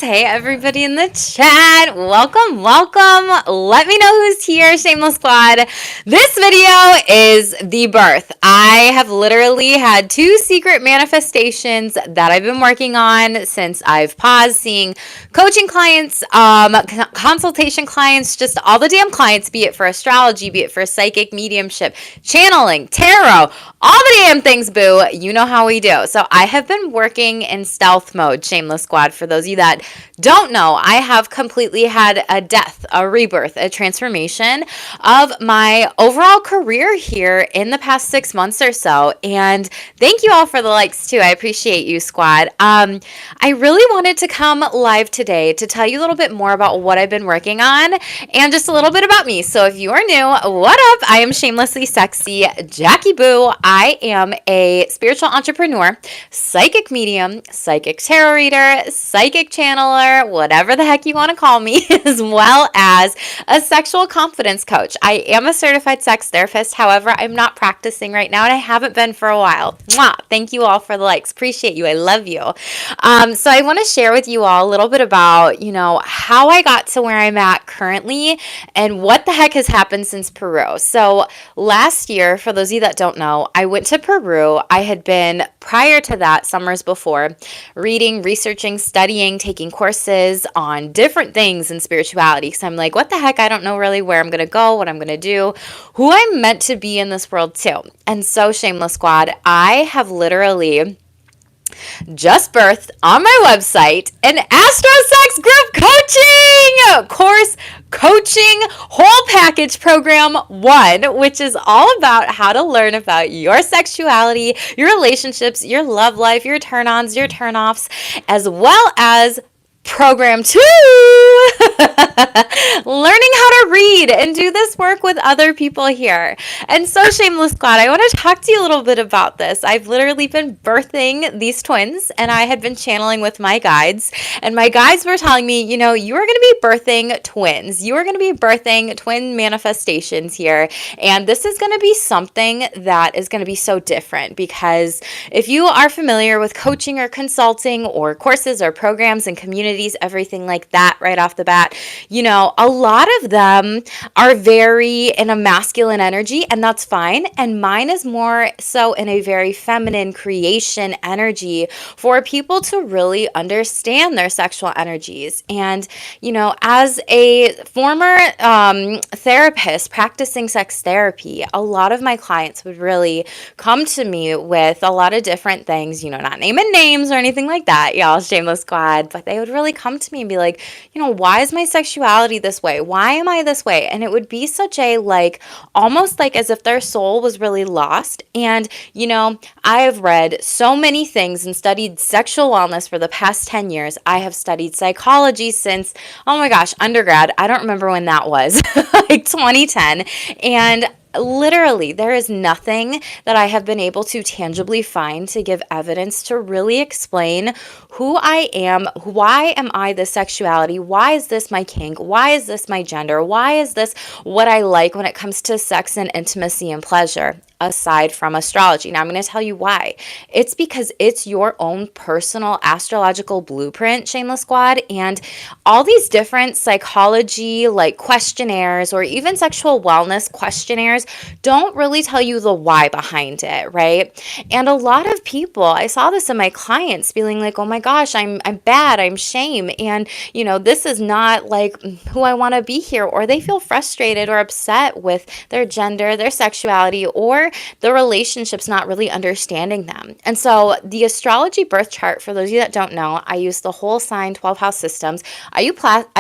Hey, everybody in the chat. Welcome. Let me know who's here, Shameless Squad. This video is the birth. I have literally had 2 secret manifestations that I've been working on since I've paused seeing coaching clients, consultation clients, just all the damn clients, be it for astrology, be it for psychic mediumship, channeling, tarot, all the damn things, boo. You know how we do. So I have been working in stealth mode, Shameless Squad. For those of you that don't know, I have completely had a death, a rebirth, a transformation of my overall career here in the past 6 months or so. And thank you all for the likes too. I appreciate you, squad. I really wanted to come live today to tell you a little bit more about what I've been working on and just a little bit about me. So if you are new, what up? I am Shamelessly Sexy Jackie Boo. I am a spiritual entrepreneur, psychic medium, psychic tarot reader, psychic channeler, whatever the heck you want to call me, as well as a sexual confidence coach. I am a certified sex therapist. However, I'm not practicing right now and I haven't been for a while. Mwah! Thank you all for the likes. Appreciate you. I love you. So I want to share with you all a little bit about, how I got to where I'm at currently and what the heck has happened since Peru. So last year, for those of you that don't know, I went to Peru. I had been, prior to that, summers before, reading, researching, studying, taking courses on different things in spirituality. So I'm like, what the heck? I don't know really where I'm going to go, what I'm going to do, who I'm meant to be in this world too. And so, Shameless Squad, I have literally just birthed on my website an Astro Sex group coaching course, coaching whole package program 1, which is all about how to learn about your sexuality, your relationships, your love life, your turn-ons, your turn-offs, as well as program 2, learning how to read and do this work with other people here. And so, Shameless Squad, I want to talk to you a little bit about this. I've literally been birthing these twins and I had been channeling with my guides, and my guides were telling me, you are going to be birthing twins. You are going to be birthing twin manifestations here. And this is going to be something that is going to be so different, because if you are familiar with coaching or consulting or courses or programs and communities, everything like that right off the bat, a lot of them are very in a masculine energy, and that's fine. And mine is more so in a very feminine creation energy for people to really understand their sexual energies. And, as a former therapist practicing sex therapy, a lot of my clients would really come to me with a lot of different things, not naming names or anything like that, y'all, Shameless Squad, but they would really come to me and be like, why is my sexuality this way? Why am I this way? And it would be such a almost like as if their soul was really lost. And, I have read so many things and studied sexual wellness for the past 10 years. I have studied psychology since, oh my gosh, undergrad. I don't remember when that was, like 2010. And literally, there is nothing that I have been able to tangibly find to give evidence to really explain who I am. Why am I this sexuality? Why is this my kink? Why is this my gender? Why is this what I like when it comes to sex and intimacy and pleasure, aside from astrology? Now, I'm going to tell you why. It's because it's your own personal astrological blueprint, Shameless Squad, and all these different psychology questionnaires or even sexual wellness questionnaires don't really tell you the why behind it, right? And a lot of people, I saw this in my clients feeling like, oh my gosh, I'm bad, I'm shame, and this is not who I want to be here, or they feel frustrated or upset with their gender, their sexuality, or the relationships not really understanding them. And so the astrology birth chart, for those of you that don't know, I use the whole sign 12 house systems. I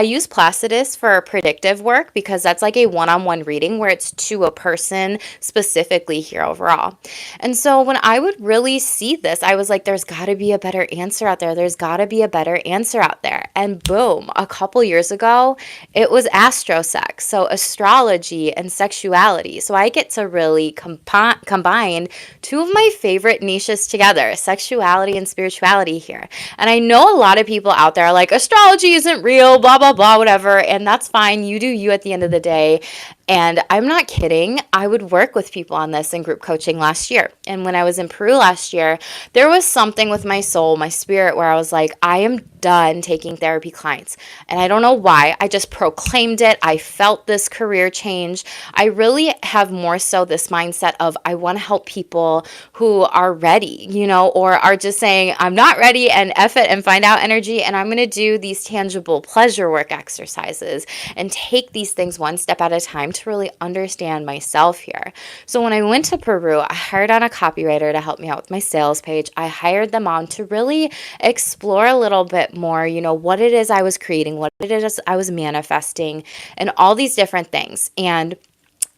use Placidus for predictive work because that's like a one-on-one reading where it's to a person specifically here overall. And so when I would really see this, I was like, there's got to be a better answer out there. There's got to be a better answer out there. And boom, a couple years ago, it was astrosex. So astrology and sexuality. So I get to really combine 2 of my favorite niches together, sexuality and spirituality here. And I know a lot of people out there are like, astrology isn't real, blah, blah, blah, whatever. And that's fine. You do you at the end of the day. And I'm not kidding. I would work with people on this in group coaching last year. And when I was in Peru last year, there was something with my soul, my spirit, where I was like, I am done taking therapy clients. And I don't know why. I just proclaimed it. I felt this career change. I really have more so this mindset of I want to help people who are ready, or are just saying, I'm not ready and F it and find out energy. And I'm going to do these tangible pleasure work exercises and take these things one step at a time to really understand myself here. So when I went to Peru, I hired on a copywriter to help me out with my sales page. I hired them on to really explore a little bit more, what it is I was creating, what it is I was manifesting, and all these different things. And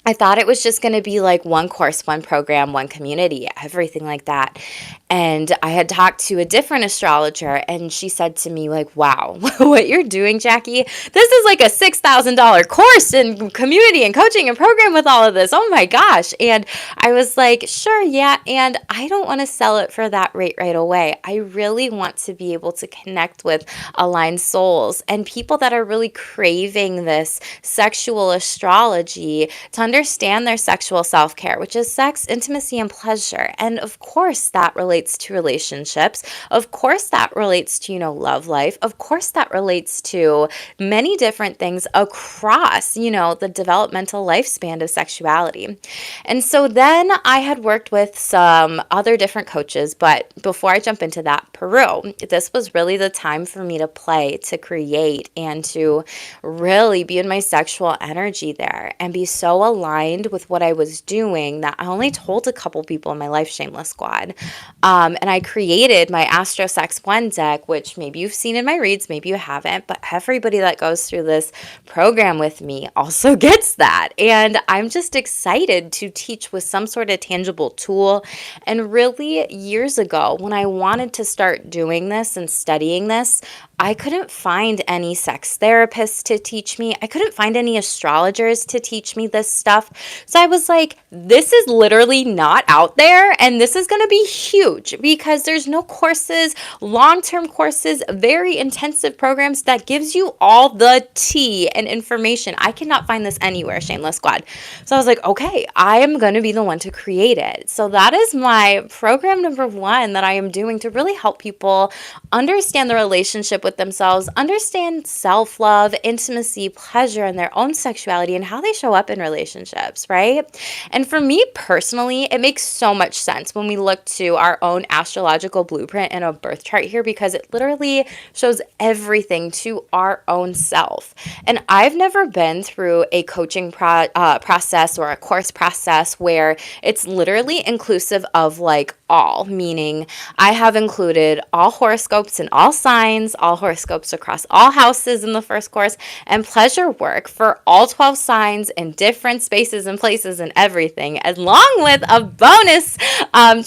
I thought it was just going to be like one course, one program, one community, everything like that. And I had talked to a different astrologer, and she said to me, like, wow, what you're doing, Jackie, this is like a $6,000 course in community and coaching and program with all of this. Oh my gosh. And I was like, sure, yeah. And I don't want to sell it for that rate right away. I really want to be able to connect with aligned souls and people that are really craving this sexual astrology to understand their sexual self-care, which is sex, intimacy, and pleasure. And of course, that relates to relationships. Of course, that relates to, love life. Of course, that relates to many different things across, the developmental lifespan of sexuality. And so then I had worked with some other different coaches, but before I jump into that, Peru, this was really the time for me to play, to create, and to really be in my sexual energy there and be so aligned with what I was doing that I only told a couple people in my life, Shameless Squad. And I created my Astro Sex 1 deck, which maybe you've seen in my reads, maybe you haven't, but everybody that goes through this program with me also gets that. And I'm just excited to teach with some sort of tangible tool. And really, years ago, when I wanted to start doing this and studying this, I couldn't find any sex therapists to teach me. I couldn't find any astrologers to teach me this stuff. So I was like, this is literally not out there, and this is going to be huge because there's no courses, long-term courses, very intensive programs that gives you all the tea and information. I cannot find this anywhere, Shameless Squad. So I was like, okay, I am going to be the one to create it. So that is my program number 1 that I am doing to really help people understand the relationship with themselves, understand self-love, intimacy, pleasure, and their own sexuality and how they show up in relationships, right? And for me personally, it makes so much sense when we look to our own astrological blueprint and a birth chart here because it literally shows everything to our own self. And I've never been through a coaching process or a course process where it's literally inclusive of like all, meaning I have included all horoscopes and all signs, all horoscopes across all houses in the first course, and pleasure work for all 12 signs in different spaces and places and everything, along with a bonus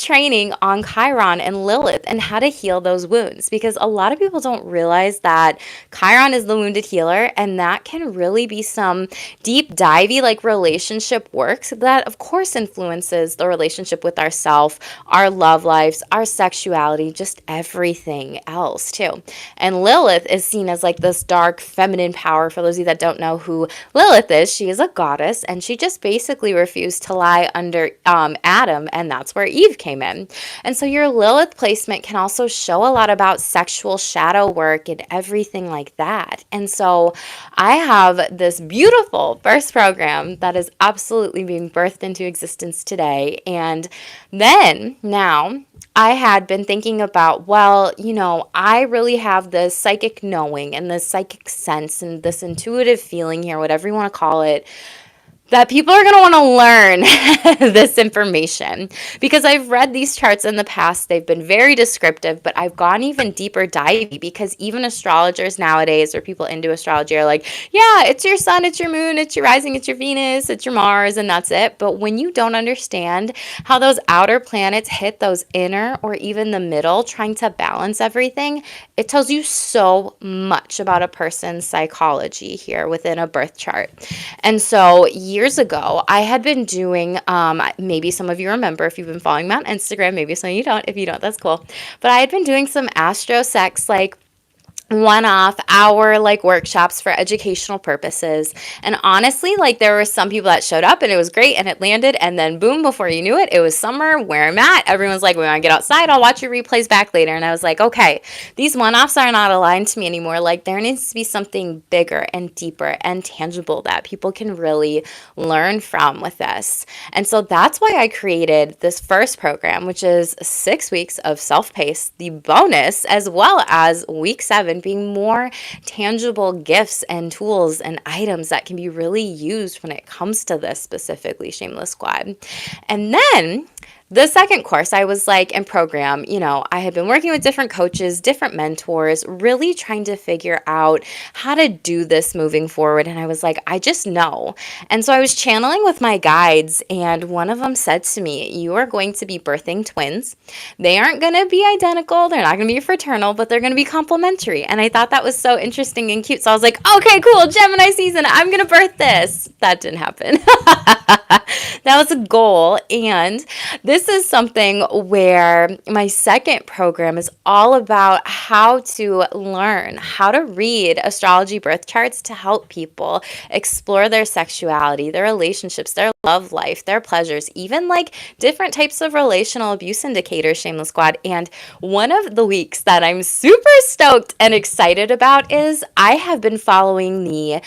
training on Chiron and Lilith and how to heal those wounds. Because a lot of people don't realize that Chiron is the wounded healer, and that can really be some deep divey like relationship work that of course influences the relationship with ourself, our love lives, our sexuality, just everything else too. And Lilith is seen as like this dark feminine power. For those of you that don't know who Lilith is, she is a goddess, and she just basically refused to lie under Adam, and that's where Eve came in. And so your Lilith placement can also show a lot about sexual shadow work and everything like that. And so I have this beautiful first program that is absolutely being birthed into existence today. And then now I had been thinking about, well, I really have this psychic knowing and this psychic sense and this intuitive feeling here, whatever you want to call it, that people are going to want to learn this information because I've read these charts in the past. They've been very descriptive, but I've gone even deeper diving because even astrologers nowadays or people into astrology are like, yeah, it's your sun, it's your moon, it's your rising, it's your Venus, it's your Mars, and that's it. But when you don't understand how those outer planets hit those inner or even the middle, trying to balance everything, it tells you so much about a person's psychology here within a birth chart. And so years ago, I had been doing, maybe some of you remember if you've been following me on Instagram, maybe some of you don't. If you don't, that's cool. But I had been doing some astro sex, like one-off hour like workshops for educational purposes. And honestly, like there were some people that showed up and it was great and it landed, and then boom, before you knew it, it was summer where I'm at. Everyone's like, we want to get outside, I'll watch your replays back later. And I was like, okay, these one-offs are not aligned to me anymore. Like there needs to be something bigger and deeper and tangible that people can really learn from with this. And so that's why I created this first program, which is 6 weeks of self-paced, the bonus, as well as week 7 being more tangible gifts and tools and items that can be really used when it comes to this, specifically Shameless Squad. And then the second course, I was like, in program, I had been working with different coaches, different mentors, really trying to figure out how to do this moving forward. And I was like, I just know. And so I was channeling with my guides, and one of them said to me, you are going to be birthing twins. They aren't going to be identical. They're not going to be fraternal, but they're going to be complementary. And I thought that was so interesting and cute. So I was like, okay, cool, Gemini season, I'm going to birth this. That didn't happen. That was a goal. And this is something where my second program is all about how to learn how to read astrology birth charts to help people explore their sexuality, their relationships, their love life, their pleasures, even like different types of relational abuse indicators, Shameless Squad. And one of the weeks that I'm super stoked and excited about is I have been following the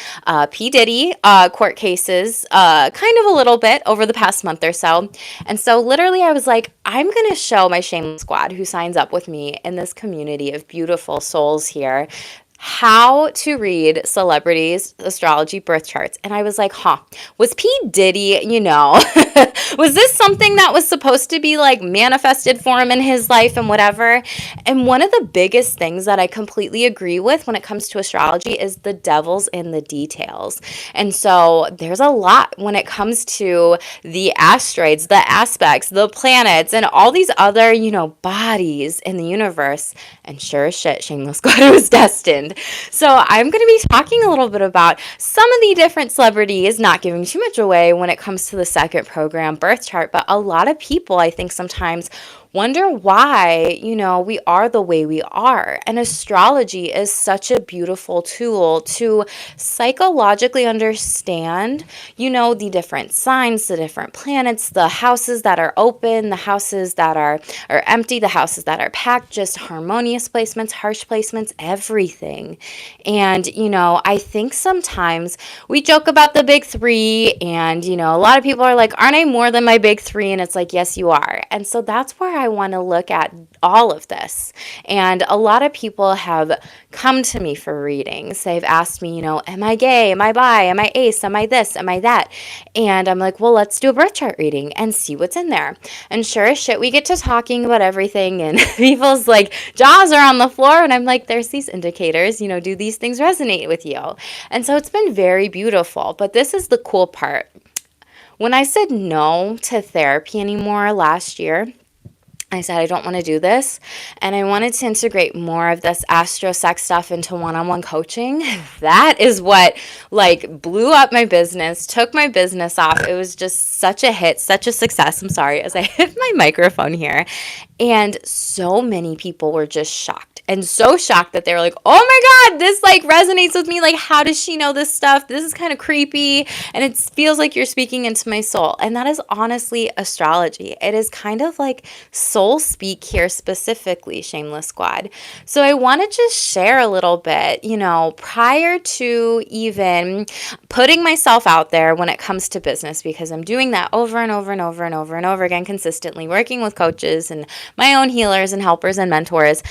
P. Diddy court cases kind of a little bit over the past month or so. And so literally I was like, I'm going to show my Shameless Squad who signs up with me in this community of beautiful souls here how to read celebrities' astrology birth charts. And I was like, was P. Diddy, was this something that was supposed to be like manifested for him in his life and whatever? And one of the biggest things that I completely agree with when it comes to astrology is the devil's in the details. And so there's a lot when it comes to the asteroids, the aspects, the planets, and all these other, bodies in the universe. And sure as shit, Shameless Squad was destined. So I'm going to be talking a little bit about some of the different celebrities, not giving too much away when it comes to the second program, birth chart, but a lot of people, I think, sometimes wonder why, we are the way we are. And astrology is such a beautiful tool to psychologically understand, the different signs, the different planets, the houses that are open, the houses that are empty, the houses that are packed, just harmonious placements, harsh placements, everything. And, I think sometimes we joke about the big 3, and, a lot of people are like, aren't I more than my big 3? And it's like, yes, you are. And so that's where I want to look at all of this. And a lot of people have come to me for readings. They've asked me, am I gay? Am I bi? Am I ace? Am I this? Am I that? And I'm like, well, let's do a birth chart reading and see what's in there. And sure as shit, we get to talking about everything, and people's like jaws are on the floor. And I'm like, there's these indicators, do these things resonate with you? And so it's been very beautiful. But this is the cool part. When I said no to therapy anymore last year, I said, I don't want to do this. And I wanted to integrate more of this astro sex stuff into one-on-one coaching. That is what blew up my business, took my business off. It was just such a hit, such a success. I'm sorry, as I hit my microphone here. And so many people were just shocked. And so shocked that they were like, oh my God, this resonates with me. Like, how does she know this stuff? This is kind of creepy. And it feels like you're speaking into my soul. And that is honestly astrology. It is kind of like soul speak here, specifically, Shameless Squad. So I want to just share a little bit, prior to even putting myself out there when it comes to business, because I'm doing that over and over and over and over and over again, consistently working with coaches and my own healers and helpers and mentors.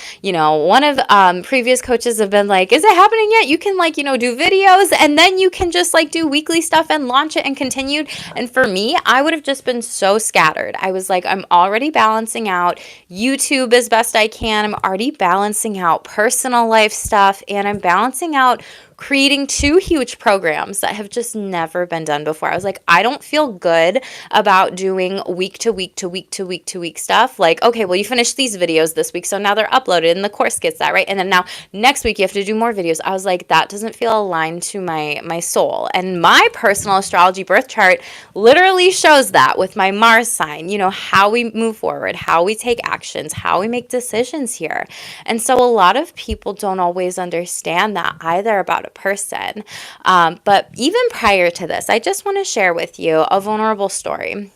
One of previous coaches have been like, is it happening yet? You can do videos, and then you can just do weekly stuff and launch it and continue. And for me, I would have just been so scattered. I was like, I'm already balancing out YouTube as best I can. I'm already balancing out personal life stuff, and I'm balancing out creating 2 huge programs that have just never been done before. I was like, I don't feel good about doing week to week to week to week to week stuff. Like, okay, well, you finished these videos this week, so now they're uploaded and the course gets that, right? And then now next week you have to do more videos. I was like, that doesn't feel aligned to my soul. And my personal astrology birth chart literally shows that with my Mars sign, how we move forward, how we take actions, how we make decisions here. And so a lot of people don't always understand that either about a person. But even prior to this, I just want to share with you a vulnerable story.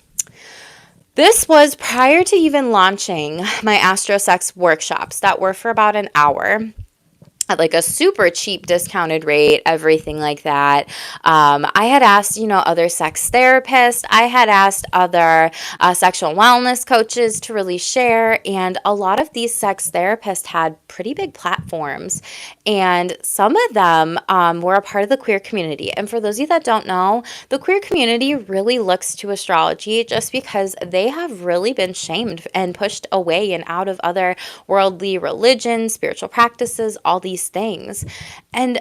This was prior to even launching my AstroSex workshops that were for about an hour at like a super cheap discounted rate, everything like that. I had asked, other sex therapists. I had asked other sexual wellness coaches to really share. And a lot of these sex therapists had pretty big platforms. And some of them were a part of the queer community. And for those of you that don't know, the queer community really looks to astrology just because they have really been shamed and pushed away and out of other worldly religions, spiritual practices, all these things. And,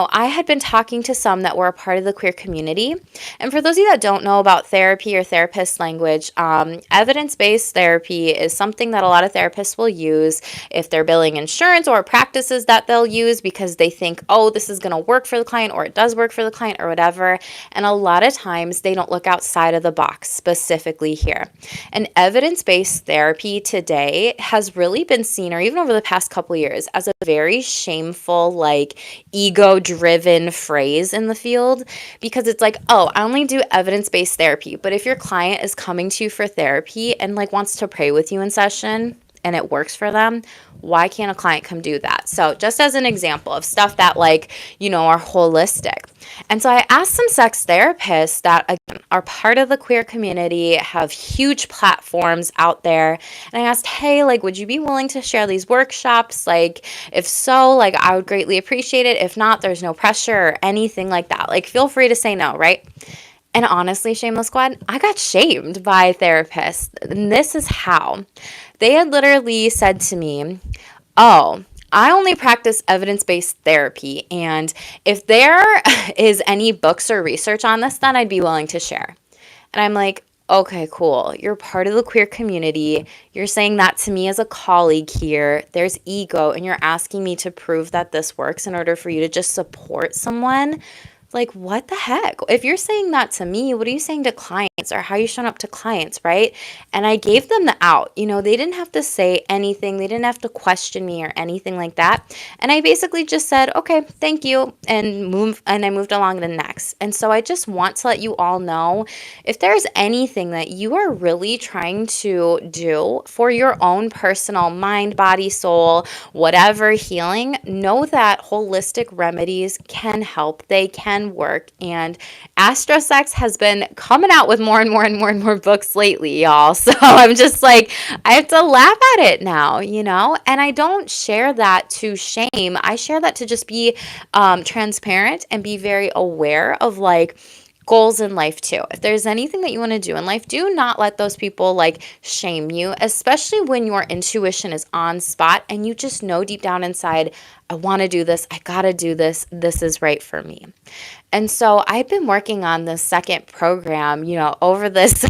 I had been talking to some that were a part of the queer community. And for those of you that don't know about therapy or therapist language, evidence-based therapy is something that a lot of therapists will use if they're billing insurance, or practices that they'll use because they think, oh, this is going to work for the client, or it does work for the client, or whatever. And a lot of times they don't look outside of the box specifically here. And evidence-based therapy today has really been seen, or even over the past couple of years, as a very shameful, like ego-driven phrase in the field, because it's like, oh, I only do evidence-based therapy. But if your client is coming to you for therapy and like wants to pray with you in session and it works for them, why can't a client come do that? So just as an example of stuff that are holistic. And so I asked some sex therapists that, again, are part of the queer community, have huge platforms out there. And I asked, hey, would you be willing to share these workshops? If so, I would greatly appreciate it. If not, there's no pressure or anything like that. Feel free to say no, right? And honestly, Shameless Squad, I got shamed by therapists. And this is how. They had literally said to me, oh, I only practice evidence-based therapy, and if there is any books or research on this, then I'd be willing to share. And I'm like, okay, cool. You're part of the queer community. You're saying that to me as a colleague here. There's ego, and you're asking me to prove that this works in order for you to just support someone. What the heck? If you're saying that to me, what are you saying to clients, or how are you showing up to clients, right? And I gave them the out. They didn't have to say anything. They didn't have to question me or anything like that. And I basically just said, okay, thank you, and I moved along to the next. And so I just want to let you all know, if there's anything that you are really trying to do for your own personal mind, body, soul, whatever healing, know that holistic remedies can help. They can work. And AstroSex has been coming out with more and more and more and more books lately, y'all. So I'm just I have to laugh at it now, and I don't share that to shame. I share that to just be transparent and be very aware of goals in life too. If there's anything that you want to do in life, do not let those people shame you, especially when your intuition is on spot and you just know deep down inside, I want to do this. I got to do this. This is right for me. And so I've been working on this second program, over this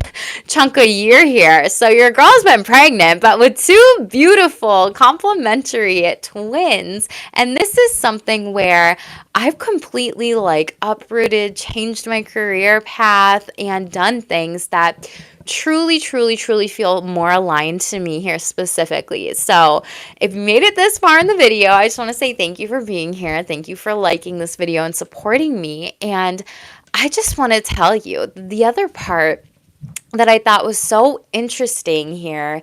chunk of year here. So your girl's been pregnant, but with 2 beautiful complementary twins. And this is something where I've completely uprooted, changed my career path, and done things that truly, truly, truly feel more aligned to me here specifically. So if you made it this far in the video, I just want to say thank you for being here. Thank you for liking this video and supporting me. And I just want to tell you the other part that I thought was so interesting here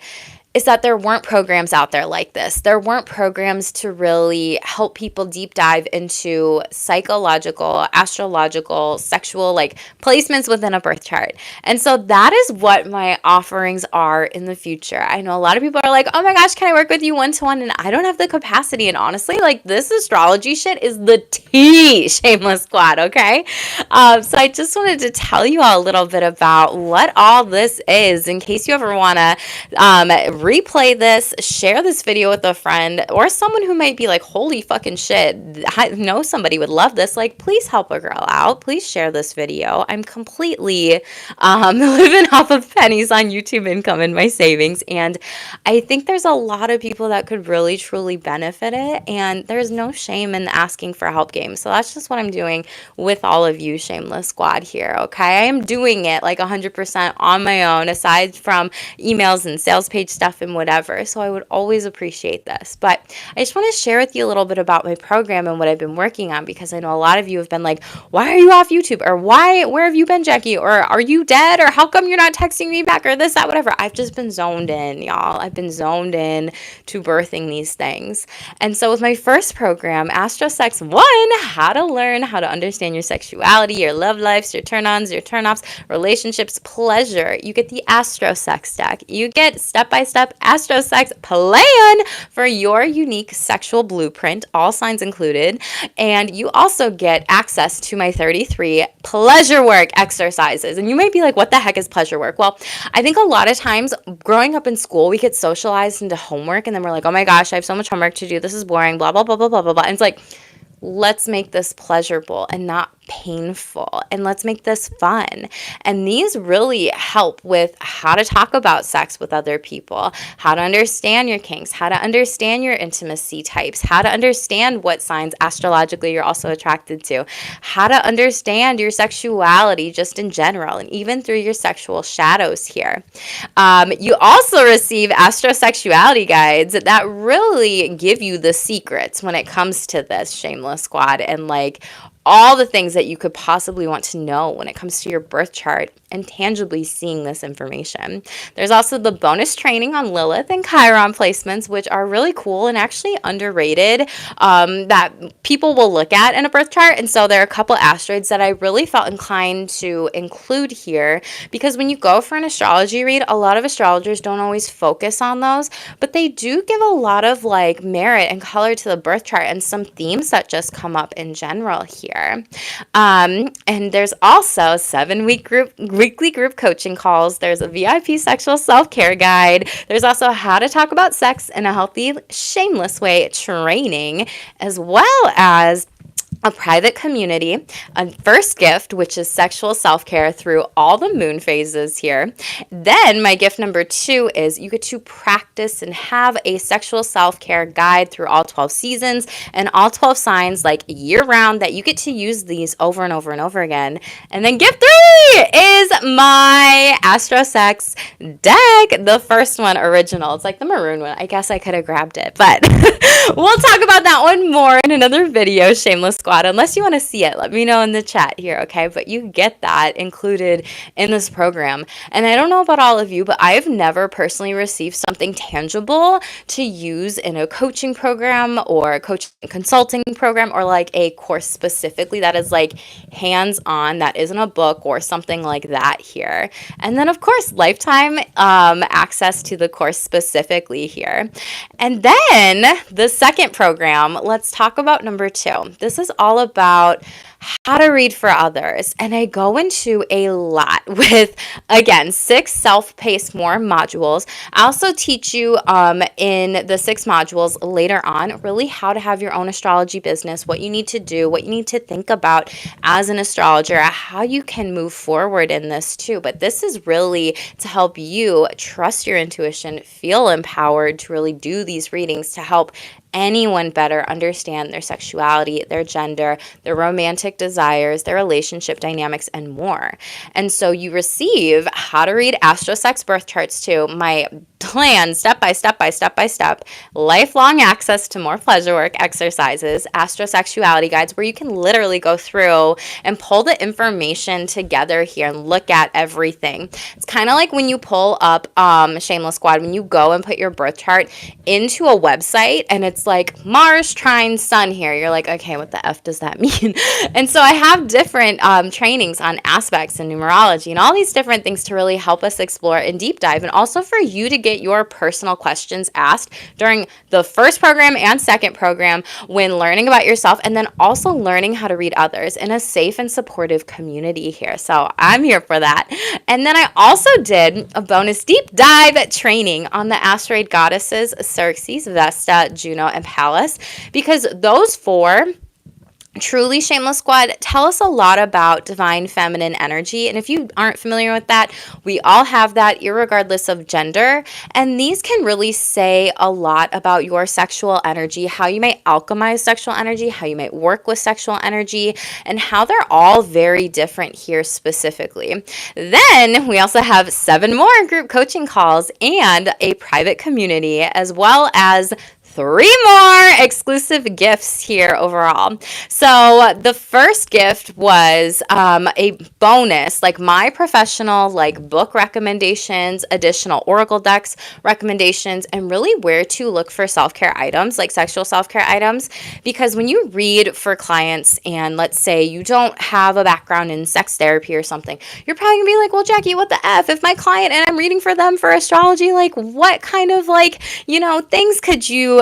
is that there weren't programs out there like this. There weren't programs to really help people deep dive into psychological, astrological, sexual, placements within a birth chart. And so that is what my offerings are in the future. I know a lot of people are like, oh my gosh, can I work with you one-to-one? And I don't have the capacity. And honestly, this astrology shit is the tea, Shameless Squad, okay? So I just wanted to tell you all a little bit about what all this is in case you ever want to replay this, share this video with a friend or someone who might be like, holy fucking shit, I know somebody would love this. Like, please help a girl out. Please share this video. I'm completely living off of pennies on YouTube income in my savings. And I think there's a lot of people that could really, truly benefit it. And there's no shame in asking for help game. So that's just what I'm doing with all of you Shameless Squad here, okay? I am doing it like 100% on my own, aside from emails and sales page stuff and whatever. So I would always appreciate this. But I just want to share with you a little bit about my program and what I've been working on, because I know a lot of you have been like, why are you off YouTube? Or where have you been, Jackie? Or are you dead? Or how come you're not texting me back? Or this, that, whatever. I've just been zoned in, y'all. I've been zoned in to birthing these things. And so with my first program, Astro Sex 1, how to learn how to understand your sexuality, your love lives, your turn-ons, your turn-offs, relationships, pleasure. You get the Astro Sex deck. You get step-by-step Astro Sex plan for your unique sexual blueprint, all signs included. And you also get access to my 33 pleasure work exercises. And you might be like, what the heck is pleasure work? Well, I think a lot of times growing up in school, we get socialized into homework and then we're like, oh my gosh, I have so much homework to do. This is boring, blah, blah, blah, blah, blah, blah, blah. And it's like, let's make this pleasurable and not painful, and let's make this fun. And these really help with how to talk about sex with other people, how to understand your kinks, how to understand your intimacy types, how to understand what signs astrologically you're also attracted to, how to understand your sexuality just in general, and even through your sexual shadows here. You also receive astrosexuality guides that really give you the secrets when it comes to this Shameless Squad, and like all the things that you could possibly want to know when it comes to your birth chart and tangibly seeing this information. There's also the bonus training on Lilith and Chiron placements, which are really cool and actually underrated, that people will look at in a birth chart. And so there are a couple asteroids that I really felt inclined to include here, because when you go for an astrology read, a lot of astrologers don't always focus on those, but they do give a lot of like merit and color to the birth chart and some themes that just come up in general here. And there's also 7-week weekly group coaching calls. There's a VIP sexual self-care guide. There's also how to talk about sex in a healthy, shameless way training, as well as a private community, a first gift, which is sexual self-care through all the moon phases here. Then my gift number 2 is you get to practice and have a sexual self-care guide through all 12 seasons and all 12 signs, like year-round, that you get to use these over and over and over again. And then gift 3 is my Astro Sex deck, the first one, original. It's like the maroon one. I guess I could have grabbed it, but we'll talk about that one more in another video, Shameless Squad. Unless you want to see it, let me know in the chat here, okay? But you get that included in this program. And I don't know about all of you, but I've never personally received something tangible to use in a coaching program or a coaching consulting program, or like a course specifically that is like hands-on, that isn't a book or something like that here. And then of course, lifetime access to the course specifically here. And then the second program, let's talk about number 2. This is all about how to read for others. And I go into a lot with, again, 6 self-paced more modules. I also teach you in the 6 modules later on, really how to have your own astrology business, what you need to do, what you need to think about as an astrologer, how you can move forward in this too. But this is really to help you trust your intuition, feel empowered to really do these readings to help anyone better understand their sexuality, their gender, their romantic desires, their relationship dynamics, and more. And so you receive how to read Astro Sex birth charts too, my plan, step by step by step by step, lifelong access to more pleasure work exercises, astrosexuality guides, where you can literally go through and pull the information together here and look at everything. It's kind of like when you pull up Shameless Squad, when you go and put your birth chart into a website and it's like Mars trine Sun here. You're like, okay, what the F does that mean? And so I have different trainings on aspects and numerology and all these different things to really help us explore and deep dive, and also for you to get get your personal questions asked during the first program and second program when learning about yourself, and then also learning how to read others in a safe and supportive community here. So I'm here for that. And then I also did a bonus deep dive training on the asteroid goddesses Xerxes, Vesta, Juno, and Pallas, because those four truly, Shameless Squad, tell us a lot about divine feminine energy. And if you aren't familiar with that, we all have that irregardless of gender. And these can really say a lot about your sexual energy, how you might alchemize sexual energy, how you might work with sexual energy, and how they're all very different here specifically. Then we also have 7 more group coaching calls and a private community, as well as 3 more exclusive gifts here overall. So the first gift was a bonus, like my professional book recommendations, additional oracle decks recommendations, and really where to look for self-care items, like sexual self-care items. Because when you read for clients and let's say you don't have a background in sex therapy or something, you're probably gonna be like, well, Jackie, what the F? If my client and I'm reading for them for astrology, what kind of things could you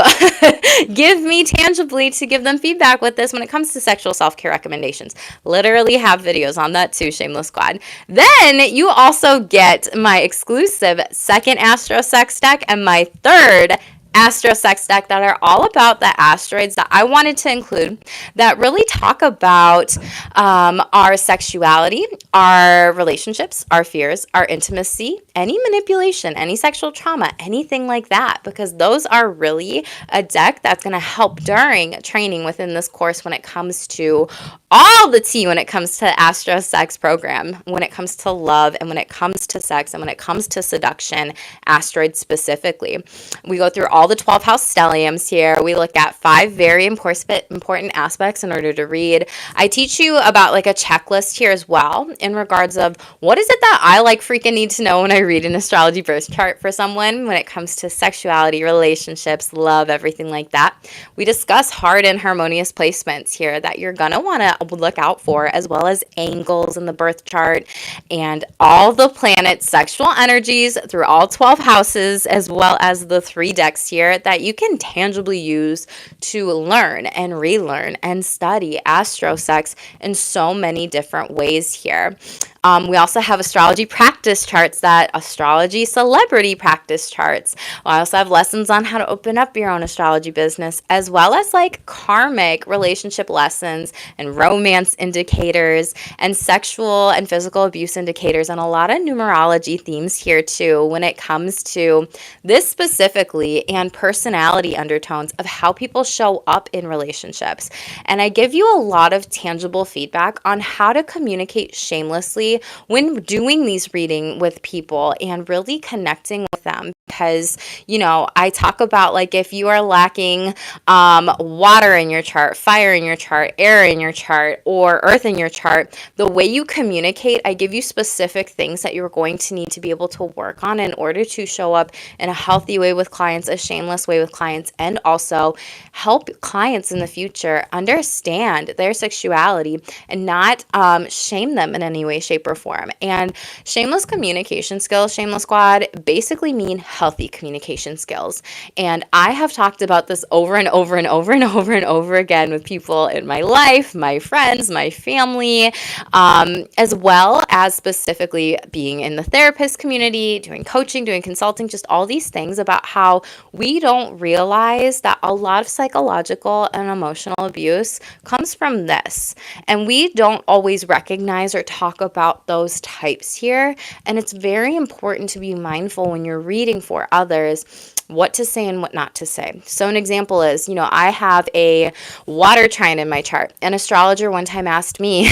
give me tangibly to give them feedback with this when it comes to sexual self-care recommendations? Literally have videos on that too, Shameless Squad. Then you also get my exclusive second Astro Sex deck and my third Astro Sex deck that are all about the asteroids that I wanted to include that really talk about our sexuality, our relationships, our fears, our intimacy, any manipulation, any sexual trauma, anything like that, because those are really a deck that's going to help during training within this course when it comes to all the tea when it comes to Astro Sex program, when it comes to love and when it comes to sex and when it comes to seduction, asteroids specifically. We go through all the 12 house stelliums here. We look at 5 very important aspects in order to read. I teach you about a checklist here as well in regards of what is it that I freaking need to know when I read an astrology birth chart for someone when it comes to sexuality, relationships, love, everything like that. We discuss hard and harmonious placements here that you're going to want to look out for, as well as angles in the birth chart and all the planets' sexual energies through all 12 houses, as well as the 3 decks here that you can tangibly use to learn and relearn and study astro sex in so many different ways here. We also have astrology practice charts, that astrology celebrity practice charts. I also have lessons on how to open up your own astrology business, as well as karmic relationship lessons and romance indicators and sexual and physical abuse indicators, and a lot of numerology themes here too when it comes to this specifically, and personality undertones of how people show up in relationships. And I give you a lot of tangible feedback on how to communicate shamelessly when doing these reading with people and really connecting with them. Because, I talk about if you are lacking water in your chart, fire in your chart, air in your chart, or earth in your chart, the way you communicate, I give you specific things that you're going to need to be able to work on in order to show up in a healthy way with clients, a shameless way with clients, and also help clients in the future understand their sexuality and not shame them in any way, shape, or form. And shameless communication skills, Shameless Squad, basically mean healthy communication skills. And I have talked about this over and over and over and over and over again with people in my life, my friends, my family, as well as specifically being in the therapist community, doing coaching, doing consulting, just all these things about how we don't realize that a lot of psychological and emotional abuse comes from this. And we don't always recognize or talk about those types here. And it's very important to be mindful when you're reading for others what to say and what not to say. So an example is, I have a water trine in my chart. An astrologer one time asked me,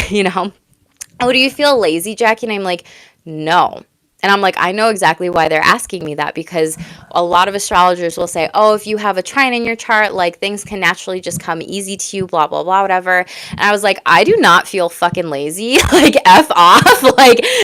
oh, do you feel lazy, Jackie? And I'm like, no. And I'm like, I know exactly why they're asking me that, because a lot of astrologers will say, oh, if you have a trine in your chart, things can naturally just come easy to you, blah, blah, blah, whatever. And I was like, I do not feel fucking lazy. F off.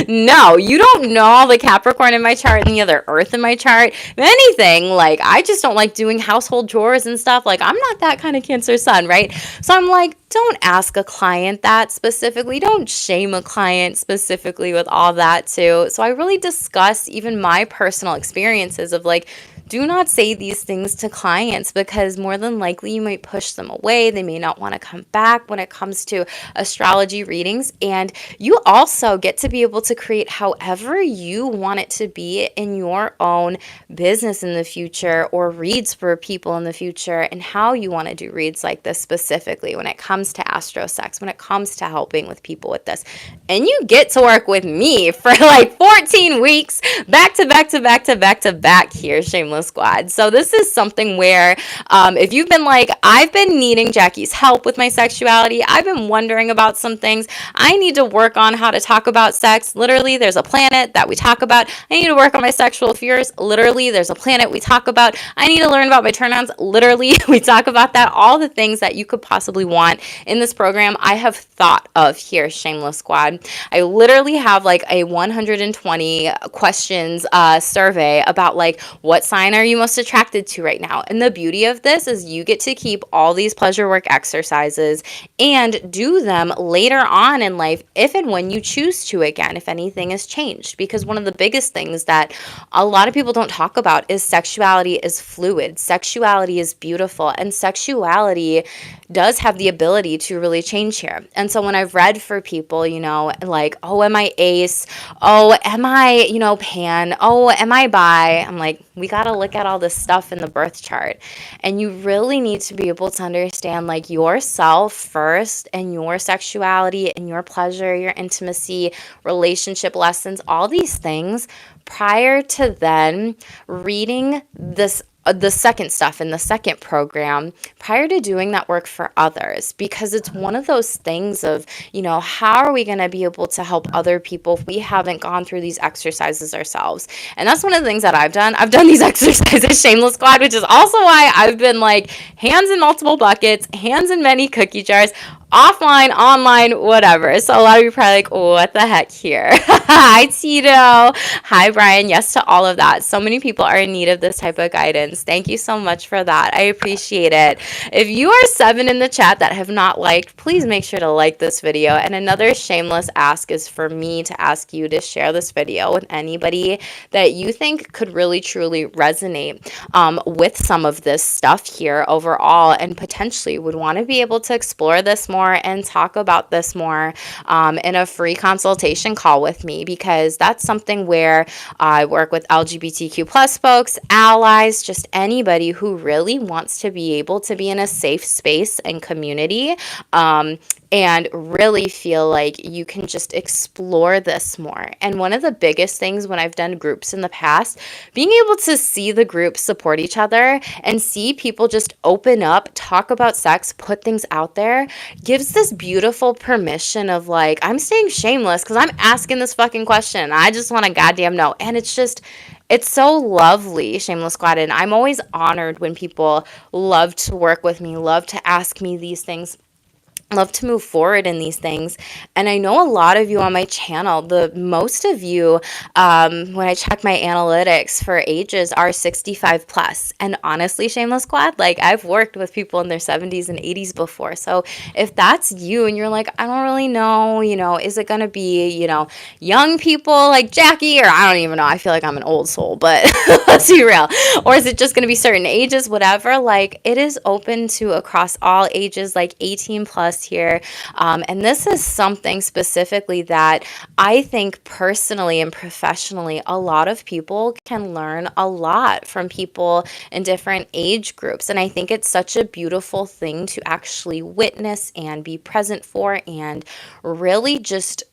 No, you don't know all the Capricorn in my chart and the other Earth in my chart. If anything, I just don't like doing household chores and stuff. I'm not that kind of Cancer sun, right? So I'm like, don't ask a client that specifically. Don't shame a client specifically with all that too. So I really discuss even my personal experiences of like, do not say these things to clients because more than likely you might push them away. They may not want to come back when it comes to astrology readings. And you also get to be able to create however you want it to be in your own business in the future or reads for people in the future and how you want to do reads like this specifically when it comes to astrosex, when it comes to helping with people with this. And you get to work with me for like 14 weeks back to back to back to back to back here, Shameless Squad. So this is something where if you've been like, I've been needing Jackie's help with my sexuality, I've been wondering about some things, I need to work on how to talk about sex. Literally, there's a planet that we talk about. I need to work on my sexual fears. Literally, there's a planet we talk about. I need to learn about my turn-ons. Literally, we talk about that. All the things that you could possibly want in this program, I have thought of here, Shameless Squad. I literally have like a 120 questions survey about like, what sign are you most attracted to right now? And the beauty of this is you get to keep all these pleasure work exercises and do them later on in life if and when you choose to again, if anything has changed. Because one of the biggest things that a lot of people don't talk about is sexuality is fluid. Sexuality is beautiful, and sexuality does have the ability to really change here. And so when I've read for people, you know, like, oh, am I ace? Oh, am I, you know, pan? Oh, am I bi? I'm like, we got to look at all this stuff in the birth chart. And you really need to be able to understand like yourself first and your sexuality and your pleasure, your intimacy, relationship lessons, all these things prior to then reading this the second stuff in the second program prior to doing that work for others, because it's one of those things of, you know, how are we going to be able to help other people if we haven't gone through these exercises ourselves? And that's one of the things that I've done. I've done these exercises, Shameless Squad, which is also why I've been like hands in multiple buckets, hands in many cookie jars, offline, online, whatever. So a lot of you are probably like, oh, what the heck here? Hi, Tito. Hi, Brian. Yes to all of that. So many people are in need of this type of guidance. Thank you so much for that. I appreciate it. If you are 7 in the chat that have not liked, please make sure to like this video. And another shameless ask is for me to ask you to share this video with anybody that you think could really, truly resonate with some of this stuff here overall and potentially would want to be able to explore this more and talk about this more in a free consultation call with me, because that's something where I work with LGBTQ plus folks, allies, just anybody who really wants to be able to be in a safe space and community and really feel like you can just explore this more. And one of the biggest things when I've done groups in the past, being able to see the groups support each other and see people just open up, talk about sex, put things out there, gives this beautiful permission of like, I'm staying shameless because I'm asking this fucking question. I just want to goddamn know. And it's just, it's so lovely, Shameless Squad. And I'm always honored when people love to work with me, love to ask me these things, love to move forward in these things. And I know a lot of you on my channel, the most of you, when I check my analytics for ages, are 65 plus. And honestly, Shameless Squad, like I've worked with people in their 70s and 80s before. So if that's you and you're like, I don't really know, you know, is it going to be, you know, young people like Jackie, or I don't even know, I feel like I'm an old soul, but let's be real. Or is it just going to be certain ages, whatever? Like it is open to across all ages, like 18 plus here. And this is something specifically that I think personally and professionally, a lot of people can learn a lot from people in different age groups. And I think it's such a beautiful thing to actually witness and be present for and really just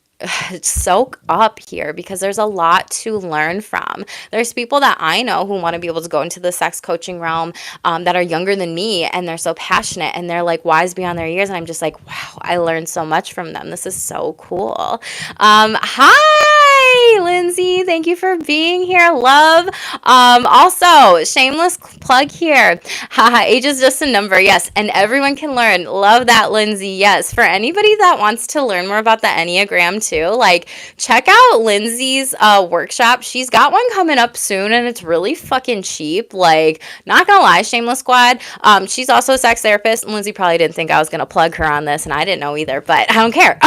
soak up here, because there's a lot to learn from. There's people that I know who want to be able to go into the sex coaching realm that are younger than me, and they're so passionate and they're like wise beyond their years, and I'm just like, wow, I learned so much from them. This is so cool. Hi Hey, Lindsay, thank you for being here. Love. Also, shameless plug here. Haha, age is just a number. Yes, and everyone can learn. Love that, Lindsay. Yes, for anybody that wants to learn more about the Enneagram too, like check out Lindsay's workshop. She's got one coming up soon, and it's really fucking cheap. Like, not gonna lie, Shameless Squad. She's also a sex therapist. Lindsay probably didn't think I was gonna plug her on this, and I didn't know either, but I don't care.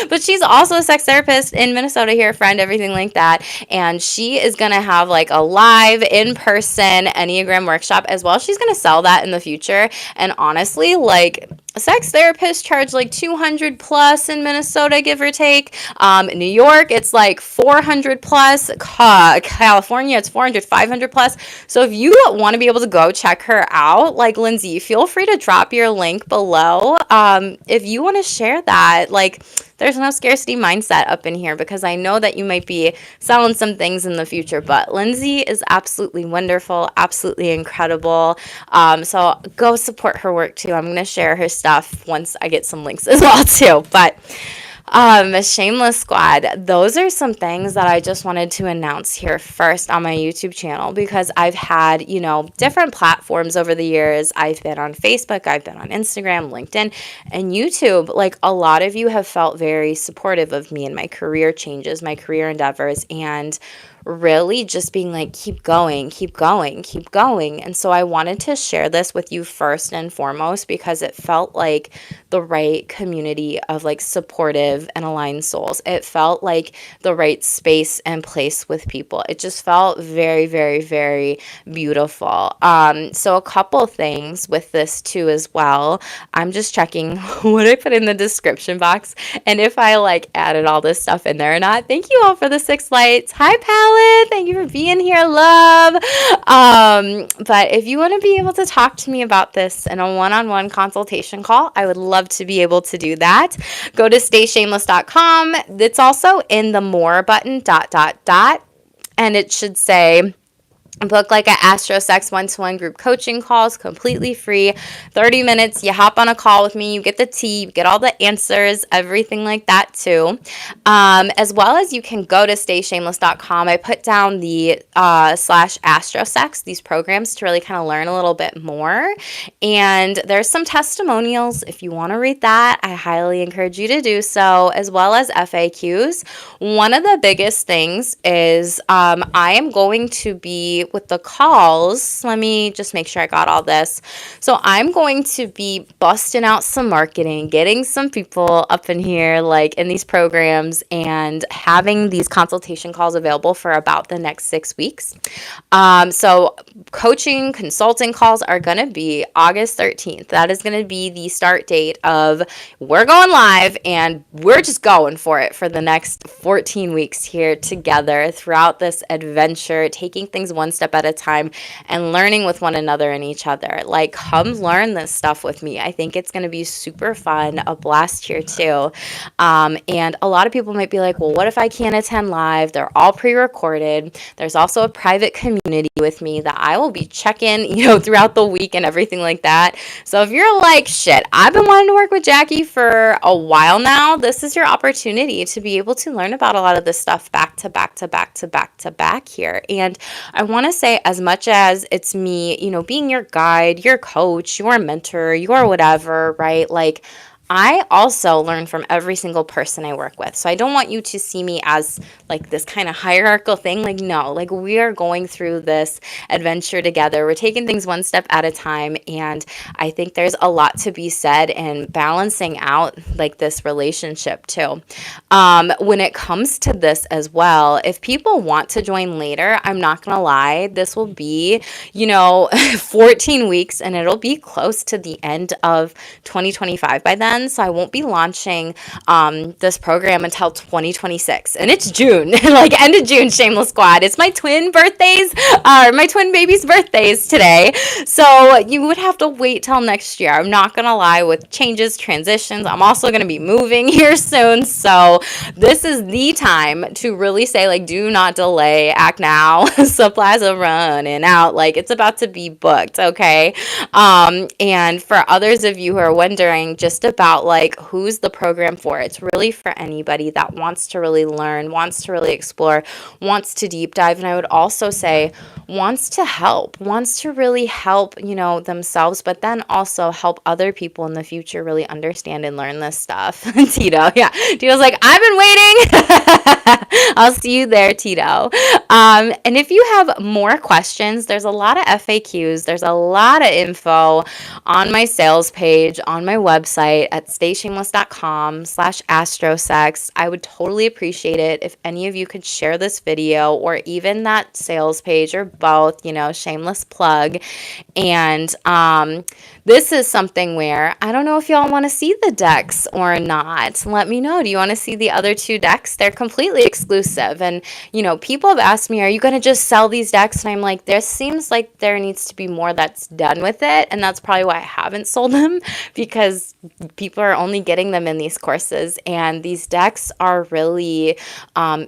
But she's also a sex therapist in Minnesota here, friend, everything like that. And she is going to have like a live in-person Enneagram workshop as well. She's going to sell that in the future. And honestly, like, sex therapists charge like 200 plus in Minnesota, give or take. New York, it's like 400 plus. California, it's 400, 500 plus. So if you want to be able to go check her out, like Lindsay, feel free to drop your link below. If you want to share that, like, there's no scarcity mindset up in here because I know that you might be selling some things in the future, but Lindsay is absolutely wonderful, absolutely incredible. So go support her work too. I'm going to share her stuff once I get some links as well too. But Shameless Squad, those are some things that I just wanted to announce here first on my YouTube channel because I've had, different platforms over the years. I've been on Facebook, I've been on Instagram, LinkedIn, and YouTube. Like, a lot of you have felt very supportive of me and my career changes, my career endeavors, and really just being like, keep going, keep going, keep going. And so I wanted to share this with you first and foremost because it felt like the right community of like supportive and aligned souls. It felt like the right space and place with people. It just felt very, very, very beautiful. So a couple things with this too as well. I'm just checking what I put in the description box and if I like added all this stuff in there or not. Thank you all for the 6 lights. Hi, Pal. Thank you for being here, love. But if you want to be able to talk to me about this in a one-on-one consultation call, I would love to be able to do that. Go to stayshameless.com. It's also in the more button, ... And it should say book like an Astro Sex one-to-one group coaching calls, completely free, 30 minutes. You hop on a call with me, you get the tea, you get all the answers, everything like that too. As well as you can go to stayshameless.com. I put down the /Astro Sex, these programs to really kind of learn a little bit more. And there's some testimonials. If you want to read that, I highly encourage you to do so, as well as FAQs. One of the biggest things is I am going to be with the calls. Let me just make sure I got all this. So I'm going to be busting out some marketing, getting some people up in here, like in these programs, and having these consultation calls available for about the next 6 weeks. So coaching, consulting calls are going to be August 13th. That is going to be the start date of we're going live and we're just going for it for the next 14 weeks here together throughout this adventure, taking things one step at a time and learning with one another and each other. Like, come learn this stuff with me. I think it's going to be super fun, a blast here too. And a lot of people might be like, well, what if I can't attend live? They're all pre-recorded. There's also a private community with me that I will be checking, throughout the week and everything like that. So if you're like, shit, I've been wanting to work with Jackie for a while now, this is your opportunity to be able to learn about a lot of this stuff back to back to back to back to back here. And I want to say, as much as it's me, being your guide, your coach, your mentor, your whatever, right? Like, I also learn from every single person I work with. So I don't want you to see me as like this kind of hierarchical thing. Like, no, like we are going through this adventure together. We're taking things one step at a time. And I think there's a lot to be said in balancing out like this relationship too. When it comes to this as well, if people want to join later, I'm not going to lie, this will be, 14 weeks and it'll be close to the end of 2025 by then. So I won't be launching this program until 2026, and it's June, like end of June. Shameless Squad. It's my twin birthdays, my twin baby's birthdays today. So you would have to wait till next year. I'm not gonna lie, with changes, transitions. I'm also gonna be moving here soon, so this is the time to really say, like, do not delay. Act now. Supplies are running out. Like, it's about to be booked. Okay. And for others of you who are wondering just about about like who's the program for. It's really for anybody that wants to really learn, wants to really explore, wants to deep dive, and I would also say wants to help, wants to really help, themselves, but then also help other people in the future really understand and learn this stuff. Tito, yeah. Tito's like, I've been waiting. I'll see you there, Tito. And if you have more questions, there's a lot of FAQs, there's a lot of info on my sales page, on my website at stayshameless.com/astrosex. I would totally appreciate it if any of you could share this video or even that sales page or both, shameless plug. And this is something where I don't know if y'all want to see the decks or not. Let me know. Do you want to see the other two decks? They're completely exclusive. And, people have asked me, are you going to just sell these decks? And I'm like, there seems like there needs to be more that's done with it. And that's probably why I haven't sold them, because people are only getting them in these courses. And these decks are really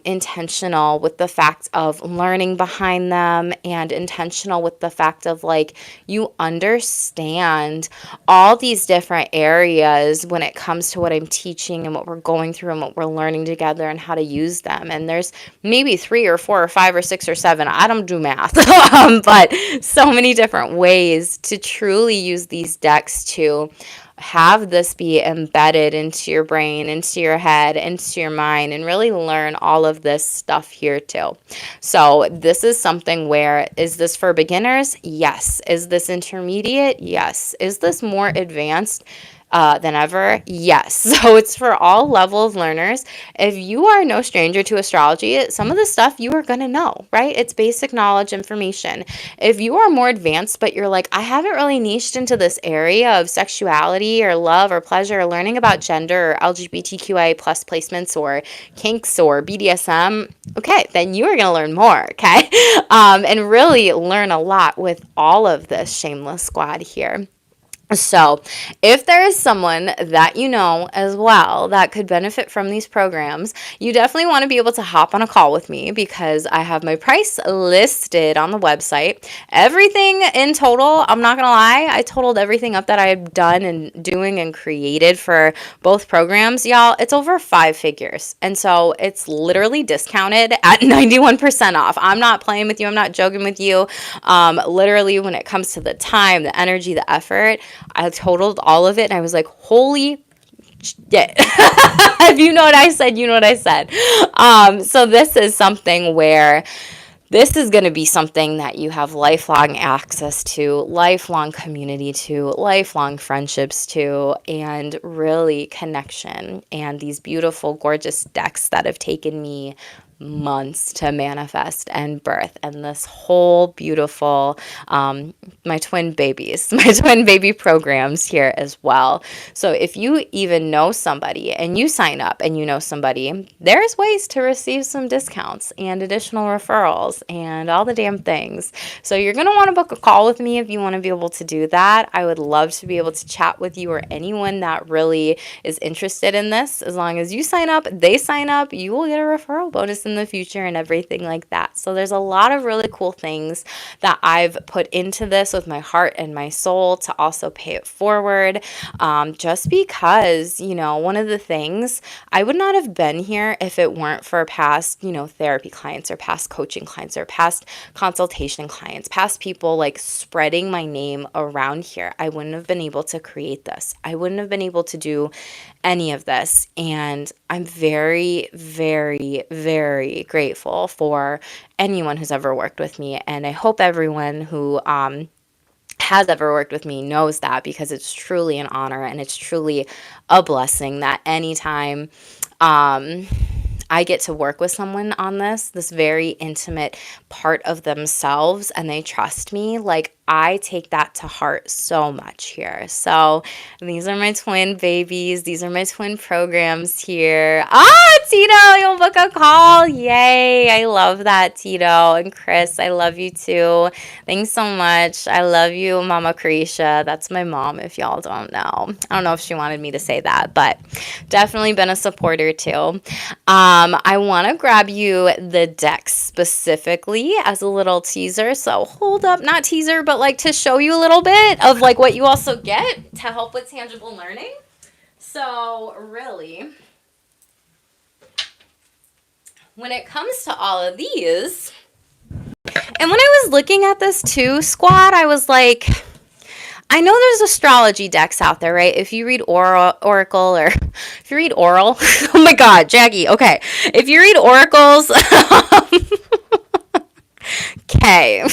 intentional with the fact of learning behind them, and intentional with the fact of like you understand all these different areas when it comes to what I'm teaching and what we're going through and what we're learning together and how to use them. And there's maybe 3 or 4 or 5 or 6 or 7, I don't do math, but so many different ways to truly use these decks to have this be embedded into your brain, into your head, into your mind, and really learn all of this stuff here too. So this is something where, is this for beginners? Yes. Is this intermediate? Yes. Is this more advanced than ever? Yes. So it's for all level of learners. If you are no stranger to astrology, some of the stuff you are going to know, right? It's basic knowledge information. If you are more advanced, but you're like, I haven't really niched into this area of sexuality or love or pleasure or learning about gender or LGBTQIA plus placements or kinks or BDSM, okay, then you are going to learn more, okay? And really learn a lot with all of this Shameless Squad here. So if there is someone that you know as well that could benefit from these programs, you definitely want to be able to hop on a call with me, because I have my price listed on the website. Everything in total, I'm not going to lie, I totaled everything up that I had done and doing and created for both programs, y'all. It's over 5 figures. And so it's literally discounted at 91% off. I'm not playing with you. I'm not joking with you. Literally, when it comes to the time, the energy, the effort, I totaled all of it and I was like, holy shit. If you know what I said, you know what I said. So this is something where this is going to be something that you have lifelong access to, lifelong community to, lifelong friendships to, and really connection. And these beautiful, gorgeous decks that have taken me months to manifest and birth, and this whole beautiful my twin baby programs here as well. So if you even know somebody and you sign up and you know somebody, there's ways to receive some discounts and additional referrals and all the damn things. So you're going to want to book a call with me if you want to be able to do that. I would love to be able to chat with you or anyone that really is interested in this. As long as you sign up, they sign up, you will get a referral bonus in the future and everything like that. So there's a lot of really cool things that I've put into this with my heart and my soul to also pay it forward. Just because, one of the things, I would not have been here if it weren't for past, therapy clients or past coaching clients or past consultation clients, past people like spreading my name around here. I wouldn't have been able to create this. I wouldn't have been able to do any of this. And I'm very, very, very grateful for anyone who's ever worked with me. And I hope everyone who has ever worked with me knows that, because it's truly an honor and it's truly a blessing that anytime I get to work with someone on this very intimate part of themselves, and they trust me, like I take that to heart so much here. So these are my twin babies. These are my twin programs here. Tito, you'll book a call. Yay. I love that, Tito. And Chris, I love you too. Thanks so much. I love you, Mama Carisha. That's my mom, if y'all don't know. I don't know if she wanted me to say that, but definitely been a supporter too. I want to grab you the deck specifically as a little teaser. So hold up, not teaser, but like to show you a little bit of like what you also get to help with tangible learning. So really, when it comes to all of these, and when I was looking at this too, squad, I was like, I know there's astrology decks out there, right? If you read Oracle, or if you read Oral, oh my God, Jackie, okay. If you read oracles, okay.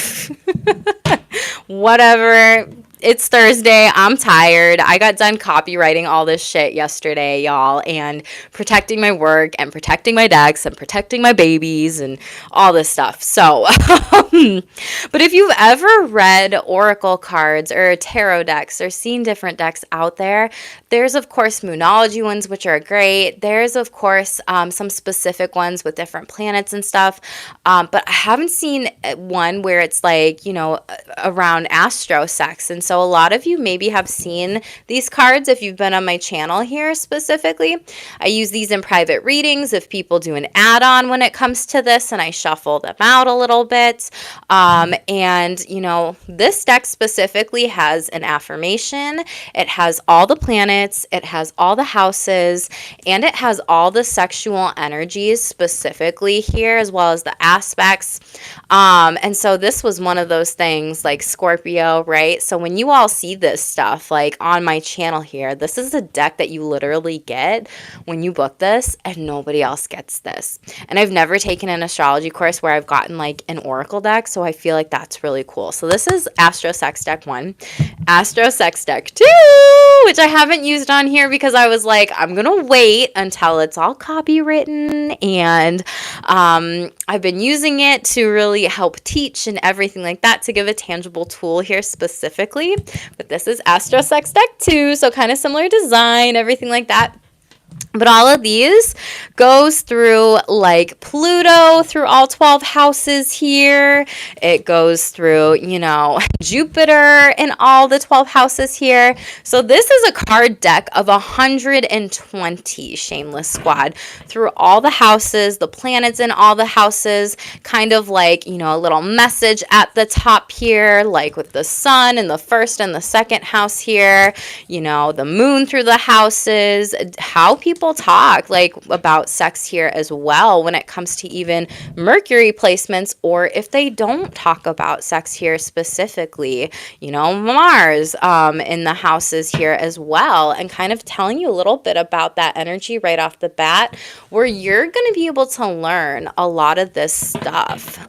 Whatever. It's Thursday. I'm tired. I got done copywriting all this shit yesterday, y'all, and protecting my work and protecting my decks and protecting my babies and all this stuff. So, but if you've ever read oracle cards or tarot decks or seen different decks out there, there's of course moonology ones, which are great. There's of course some specific ones with different planets and stuff. But I haven't seen one where it's like, around astro sex. And so a lot of you maybe have seen these cards if you've been on my channel here specifically. I use these in private readings if people do an add-on when it comes to this, and I shuffle them out a little bit. This deck specifically has an affirmation. It has all the planets, it has all the houses, and it has all the sexual energies specifically here, as well as the aspects. And so this was one of those things like Scorpio, right? So when you all see this stuff like on my channel here, this is a deck that you literally get when you book this, and nobody else gets this. And I've never taken an astrology course where I've gotten like an oracle deck, so I feel like that's really cool. So this is Astro Sex Deck 1, Astro Sex Deck 2, which I haven't used on here because I was like, I'm gonna wait until it's all copywritten, and I've been using it to really help teach and everything like that, to give a tangible tool here specifically. But this is Astro Sex Deck 2, so kind of similar design, everything like that. But all of these goes through like Pluto, through all 12 houses here. It goes through, Jupiter in all the 12 houses here. So this is a card deck of 120, Shameless Squad, through all the houses, the planets in all the houses, kind of like, a little message at the top here, like with the sun in the first and the second house here, the moon through the houses, how people talk like about sex here as well when it comes to even Mercury placements, or if they don't talk about sex here specifically, Mars in the houses here as well, and kind of telling you a little bit about that energy right off the bat, where you're going to be able to learn a lot of this stuff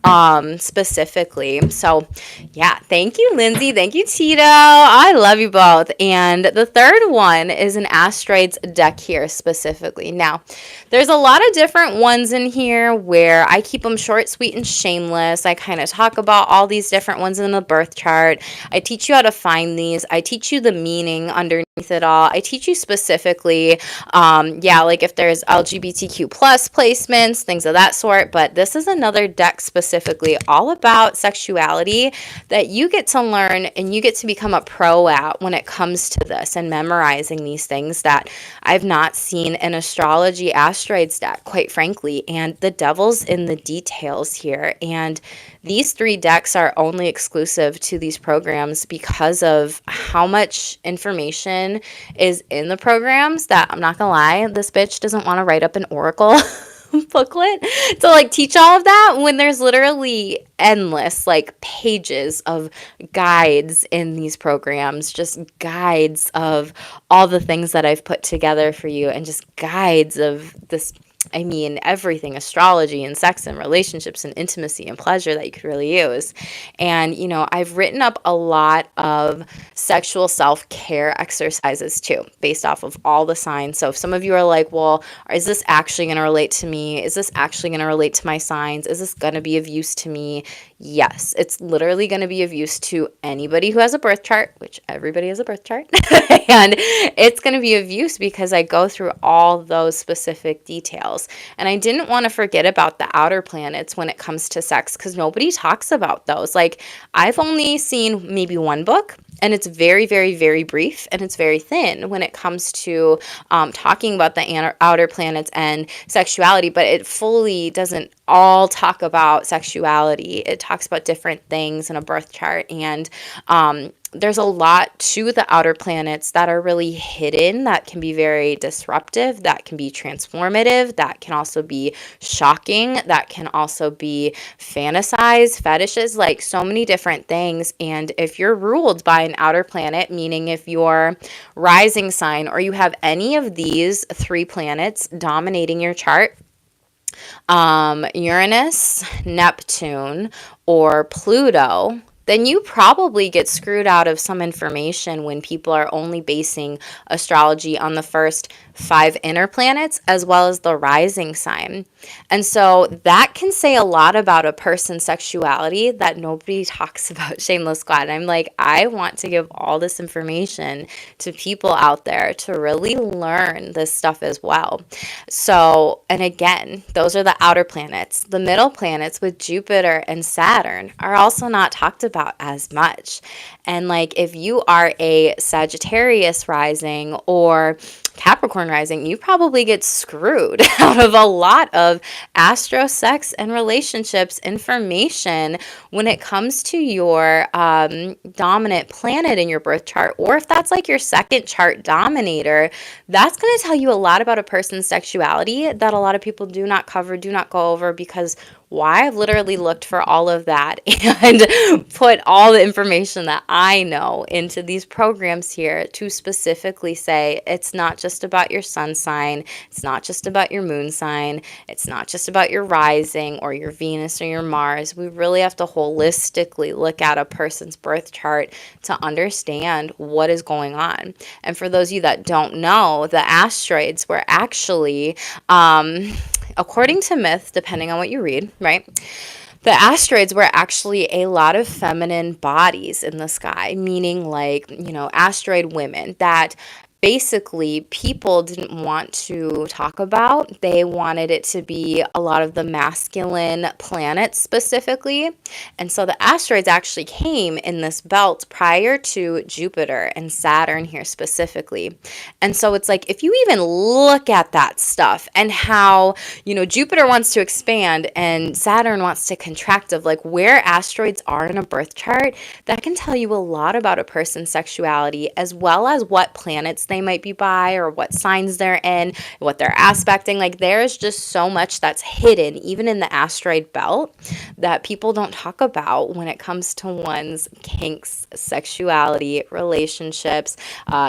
specifically. So yeah, thank you, Lindsay. Thank you, Tito. I love you both. And the third one is an asteroids deck here specifically. Now, there's a lot of different ones in here where I keep them short, sweet, and shameless. I kind of talk about all these different ones in the birth chart. I teach you how to find these. I teach you the meaning underneath it all. I teach you specifically, like if there's LGBTQ plus placements, things of that sort. But this is another deck specifically all about sexuality that you get to learn and you get to become a pro at when it comes to this, and memorizing these things that I've not seen in astrology asteroids deck, quite frankly. And the devil's in the details here. And these three decks are only exclusive to these programs because of how much information is in the programs that, I'm not gonna lie, this bitch doesn't want to write up an oracle booklet to like teach all of that, when there's literally endless like pages of guides in these programs, just guides of all the things that I've put together for you, and just guides of this, everything, astrology and sex and relationships and intimacy and pleasure that you could really use. And, I've written up a lot of sexual self-care exercises too, based off of all the signs. So if some of you are like, well, is this actually going to relate to me? Is this actually going to relate to my signs? Is this going to be of use to me? Yes, it's literally going to be of use to anybody who has a birth chart, which everybody has a birth chart. And it's going to be of use because I go through all those specific details. And I didn't want to forget about the outer planets when it comes to sex, because nobody talks about those. Like, I've only seen maybe one book, and it's very, very, very brief, and it's very thin when it comes to talking about the outer planets and sexuality, but it fully doesn't all talk about sexuality. It talks about different things in a birth chart, and there's a lot to the outer planets that are really hidden, that can be very disruptive, that can be transformative, that can also be shocking, that can also be fantasized, fetishes, like so many different things. And if you're ruled by an outer planet, meaning if your rising sign or you have any of these three planets dominating your chart, Uranus, Neptune, or Pluto, then you probably get screwed out of some information when people are only basing astrology on the first 5 inner planets as well as the rising sign. And so that can say a lot about a person's sexuality that nobody talks about. Shameless Squad. I'm like, I want to give all this information to people out there to really learn this stuff as well. So, and again, those are the outer planets. The middle planets with Jupiter and Saturn are also not talked about as much. And like if you are a Sagittarius rising or Capricorn rising, you probably get screwed out of a lot of astro, sex, and relationships information when it comes to your dominant planet in your birth chart. Or if that's like your second chart dominator, that's going to tell you a lot about a person's sexuality that a lot of people do not cover, do not go over, because why? I've literally looked for all of that and put all the information that I know into these programs here to specifically say it's not just about your sun sign, it's not just about your moon sign, it's not just about your rising or your Venus or your Mars. We really have to holistically look at a person's birth chart to understand what is going on. And for those of you that don't know, the asteroids were actually according to myth, depending on what you read, right? The asteroids were actually a lot of feminine bodies in the sky, meaning like, asteroid women that basically people didn't want to talk about. They wanted it to be a lot of the masculine planets specifically. And so the asteroids actually came in this belt prior to Jupiter and Saturn here specifically. And so it's like, if you even look at that stuff and how, Jupiter wants to expand and Saturn wants to contract, of like where asteroids are in a birth chart, that can tell you a lot about a person's sexuality as well as what planets they might be by or what signs they're in, what they're aspecting. Like there's just so much that's hidden even in the asteroid belt that people don't talk about when it comes to one's kinks, sexuality, relationships,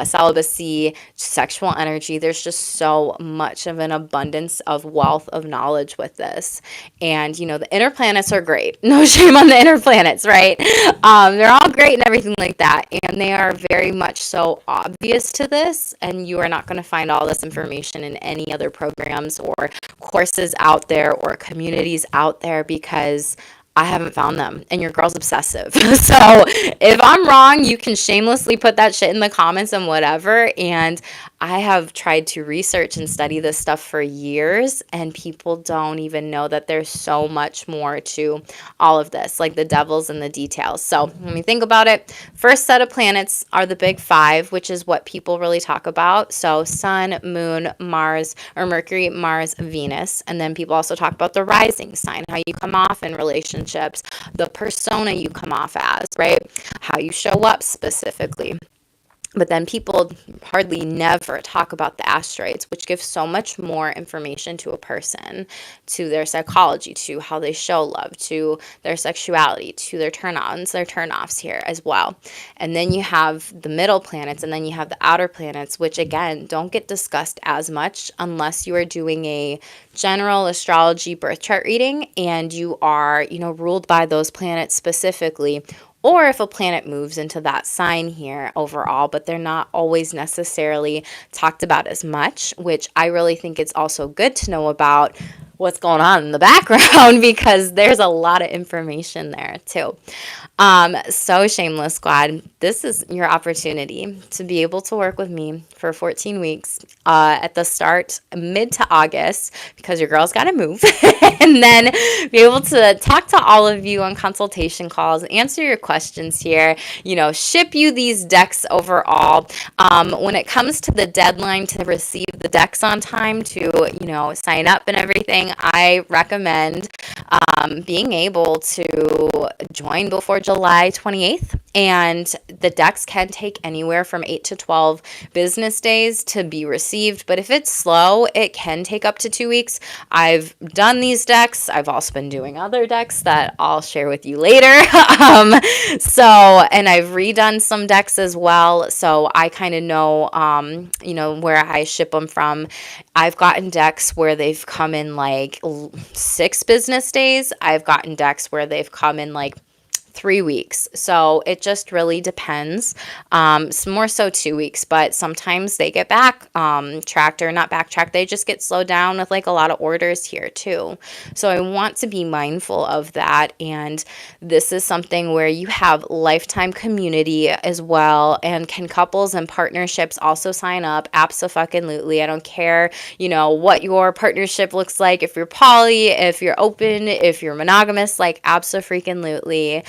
celibacy, sexual energy. There's just so much of an abundance of wealth of knowledge with this. And the inner planets are great. No shame on the inner planets, right? They're all great and everything like that, and they are very much so obvious to this. And you are not going to find all this information in any other programs or courses out there or communities out there, because I haven't found them, and your girl's obsessive. So if I'm wrong, you can shamelessly put that shit in the comments and whatever. And I have tried to research and study this stuff for years, and people don't even know that there's so much more to all of this, like the devil's in the details. So when we think about it, first set of planets are the big 5, which is what people really talk about. So Sun, Moon, Mars, or Mercury, Mars, Venus. And then people also talk about the rising sign, how you come off in relationships, the persona you come off as, right? How you show up specifically. But then people hardly never talk about the asteroids, which gives so much more information to a person, to their psychology, to how they show love, to their sexuality, to their turn-ons, their turn-offs here as well. And then you have the middle planets, and then you have the outer planets, which again, don't get discussed as much unless you are doing a general astrology birth chart reading and you are, ruled by those planets specifically, or if a planet moves into that sign here overall, but they're not always necessarily talked about as much, which I really think it's also good to know about what's going on in the background because there's a lot of information there too. So Shameless Squad, this is your opportunity to be able to work with me for 14 weeks at the start, mid to August, because your girl's got to move, and then be able to talk to all of you on consultation calls, answer your questions here, ship you these decks overall. When it comes to the deadline to receive the decks on time to, sign up and everything, I recommend being able to join before July 28th. And the decks can take anywhere from 8 to 12 business days to be received. But if it's slow, it can take up to 2 weeks. I've done these decks. I've also been doing other decks that I'll share with you later. um, and I've redone some decks as well. So I kind of know, where I ship them from. I've gotten decks where they've come in like 6 business days. I've gotten decks where they've come in like 3 weeks. So it just really depends. More so 2 weeks, but sometimes they get tracked or not backtracked. They just get slowed down with like a lot of orders here too. So I want to be mindful of that. And this is something where you have lifetime community as well. And can couples and partnerships also sign up? Abso-fucking-lutely. I don't care, what your partnership looks like. If you're poly, if you're open, if you're monogamous, like abso-freaking-lutely.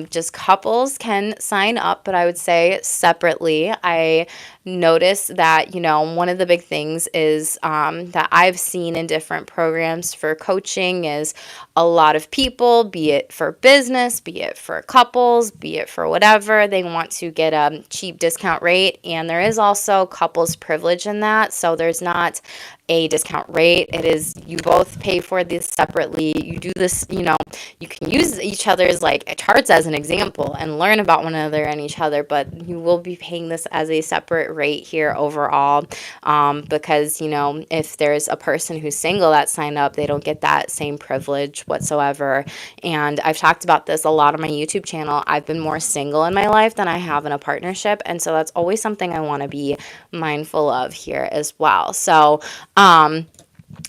Just couples can sign up, but I would say separately. I notice that, one of the big things is that I've seen in different programs for coaching is a lot of people, be it for business, be it for couples, be it for whatever, they want to get a cheap discount rate. And there is also couples privilege in that. So there's not a discount rate. It is, you both pay for this separately. You do this, you can use each other's like charts as an example and learn about one another and each other, but you will be paying this as a separate rate here overall. Because, if there's a person who's single that signed up, they don't get that same privilege whatsoever. And I've talked about this a lot on my YouTube channel. I've been more single in my life than I have in a partnership. And so that's always something I want to be mindful of here as well. So,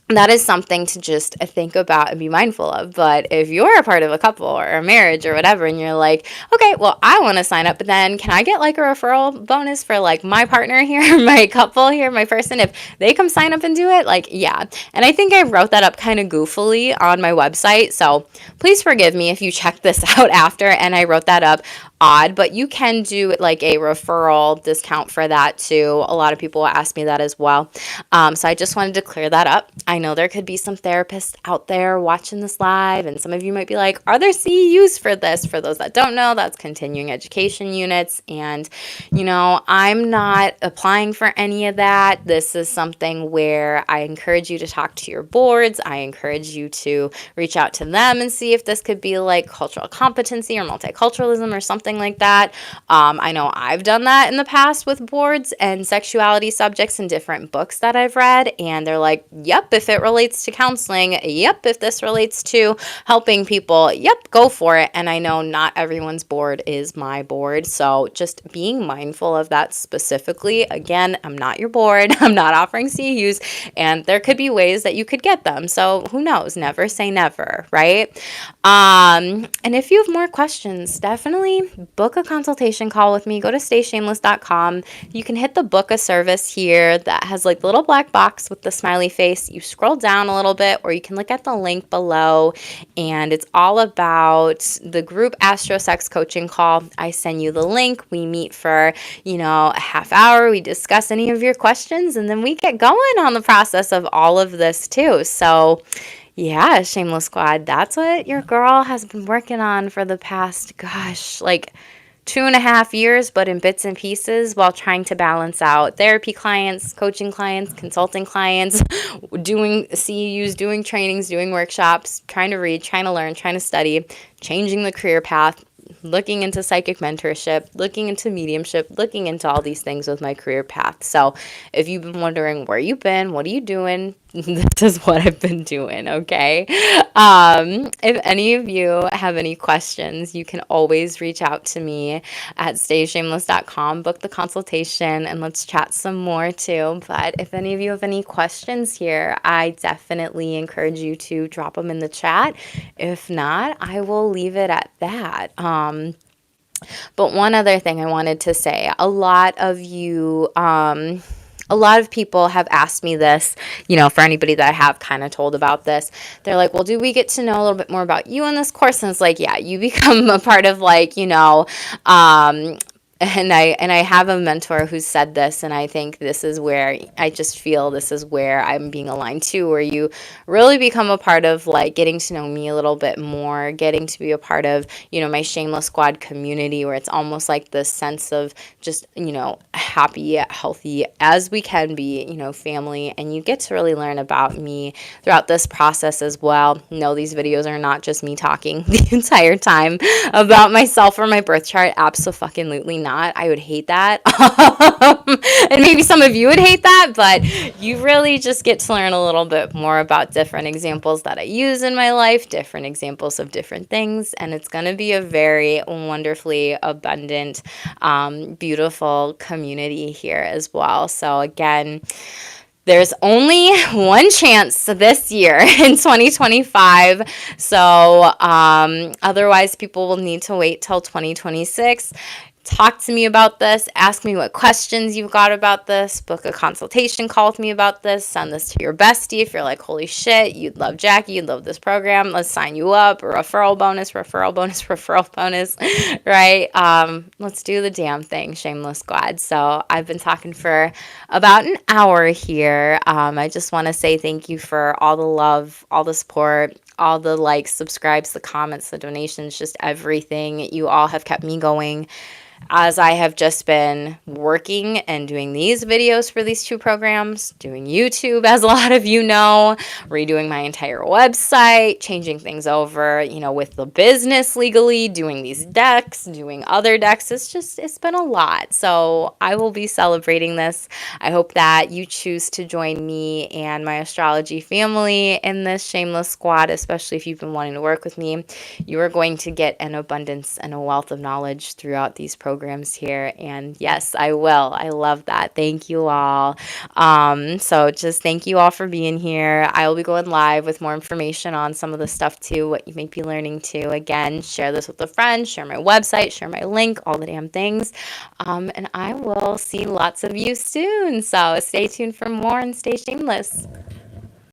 that is something to just think about and be mindful of. But if you're a part of a couple or a marriage or whatever, and you're like, okay, well, I want to sign up, but then can I get like a referral bonus for like my partner here, my couple here, my person, if they come sign up and do it? Like, yeah. And I think I wrote that up kind of goofily on my website. So please forgive me if you check this out after and I wrote that up odd, but you can do like a referral discount for that too. A lot of people ask me that as well. So I just wanted to clear that up. I know there could be some therapists out there watching this live, and some of you might be like, are there CEUs for this? For those that don't know, that's continuing education units. And, I'm not applying for any of that. This is something where I encourage you to talk to your boards. I encourage you to reach out to them and see if this could be like cultural competency or multiculturalism or something like that. I know I've done that in the past with boards and sexuality subjects in different books that I've read, and they're like, yep, if it relates to counseling, yep, if this relates to helping people, yep, go for it. And I know not everyone's board is my board, so just being mindful of that specifically. Again, I'm not your board. I'm not offering CEUs, and there could be ways that you could get them. So who knows? Never say never, right? And if you have more questions, definitely book a consultation call with me. Go to stayshameless.com. You can hit the book a service here that has like the little black box with the smiley face. You scroll down a little bit, or you can look at the link below, and it's all about the group Astro Sex coaching call. I send you the link. We meet for, a half hour. We discuss any of your questions, and then we get going on the process of all of this too. So yeah, Shameless Squad, that's what your girl has been working on for the past, like 2.5 years, but in bits and pieces, while trying to balance out therapy clients, coaching clients, consulting clients, doing CEUs, doing trainings, doing workshops, trying to read, trying to learn, trying to study, changing the career path, looking into psychic mentorship, looking into mediumship, looking into all these things with my career path. So if you've been wondering where you've been, what are you doing? This is what I've been doing, okay? If any of you have any questions, you can always reach out to me at stayshameless.com, book the consultation, and let's chat some more too. But if any of you have any questions here, I definitely encourage you to drop them in the chat. If not, I will leave it at that. But one other thing I wanted to say, a lot of people have asked me this, for anybody that I have kind of told about this, they're like, well, do we get to know a little bit more about you in this course? And it's like, yeah, you become a part of like, And I have a mentor who said this, and I think this is where I just feel this is where I'm being aligned to, where you really become a part of like getting to know me a little bit more, getting to be a part of, my Shameless Squad community, where it's almost like this sense of just, happy, healthy as we can be, family. And you get to really learn about me throughout this process as well. No, these videos are not just me talking the entire time about myself or my birth chart. Absolutely not. I would hate that. And maybe some of you would hate that, but you really just get to learn a little bit more about different examples that I use in my life, different examples of different things. And it's going to be a very wonderfully abundant, beautiful community here as well. So again, there's only one chance this year in 2025. So otherwise, people will need to wait till 2026. Talk to me about this. Ask me what questions you've got about this. Book a consultation call with me about this. Send this to your bestie if you're like, holy shit, you'd love Jackie, you'd love this program. Let's sign you up. A referral bonus, referral bonus, referral bonus, right? Let's do the damn thing, Shameless Squad. So I've been talking for about an hour here. I just want to say thank you for all the love, all the support, all the likes, subscribes, the comments, the donations, just everything. You all have kept me going as I have just been working and doing these videos for these two programs, doing YouTube, as a lot of you know, redoing my entire website, changing things over, with the business legally, doing these decks, doing other decks. It's been a lot. So I will be celebrating this. I hope that you choose to join me and my astrology family in this Shameless Squad, especially if you've been wanting to work with me. You are going to get an abundance and a wealth of knowledge throughout these programs here. And yes, I will. I love that. Thank you all. So just thank you all for being here. I will be going live with more information on some of the stuff too, what you may be learning too. Again, share this with a friend, share my website, share my link, all the damn things. And I will see lots of you soon. So stay tuned for more and stay shameless.